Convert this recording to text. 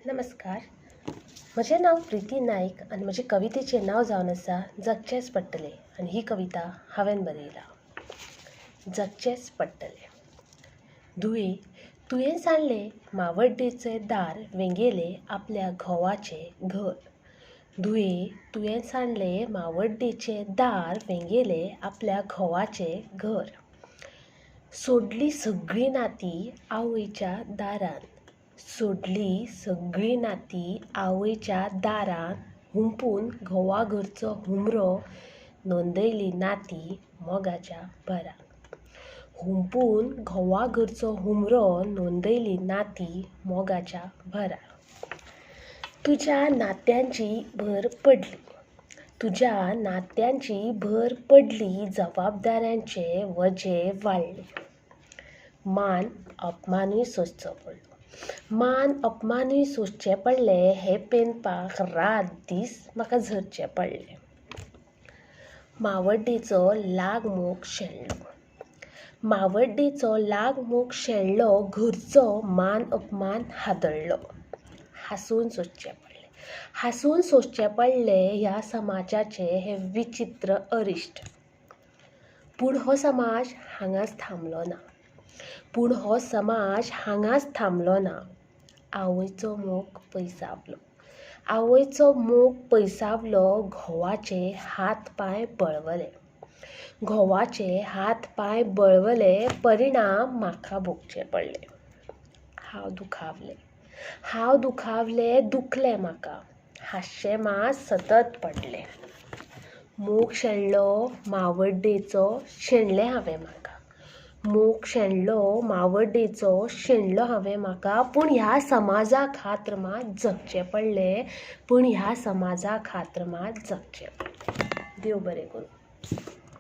नमस्कार. म्हजें नांव प्रिती नाईक आनी म्हजे कवितेचें नांव जावन आसा जगचेंच पडटलें. आनी ही कविता हांवें बरयल्या. जगचेंच पडटलें. तुवें सांडलें मावड्डेचें दार वेंगेलें आपल्या घोवाचें घर. तुवें सांडलें मावड्डेचें दार वेंगेलें आपल्या घोवाचें घर. सोडली सगळीं नातीं आवयच्या दारान. सोडली सगळीं नातीं आवयच्या दारान. हुंपून घोवा घरचो हुमरो नोंदयली नातीं मोगाच्या भरान. हुंपून घोवा घरचो हुमरो नोंदयली नातीं मोगाच्या भरान. तुज्या नात्यांची भर पडली. तुज्या नात्यांची भर पडली. जबाबदाऱ्यांचें वजें वाडलें. मान अपमानूय सोंसचो पडलो. मान अपमानूय सोंसचें पडलें. हें पेनपाक रात दीस म्हाका झरचें पडलें. मावड्डेचो लाग मोग शेणलो. मावड्डेचो लाग मोग शेणलो. घरचो मान अपमान हादळ्ळो. हांसून सोंसचें पडलें. हांसून सोंसचें पडलें ह्या समाजाचें हें विचित्र अरिश्ट. पूण हो समाज हांगाच थांबलो ना. आवयचो मोग पयसावलो. आवयचो मोग पयसावलो. घोवाचे हात पांय बळवले. घोवाचे हात पांय बळवले. परिणाम म्हाका भोगचे पडले. हांव दुखावलें. दुखलें म्हाका. हांसचें मात सतत पडलें. मोग शेणलो मावड्डेचो शेणलें हांवें म्हाका. मोग शेणलो मावड्डेचो शेणलो हांवें म्हाका. पूण ह्या समाजा खातीर मात जगचें पडलें. देव बरें करूं.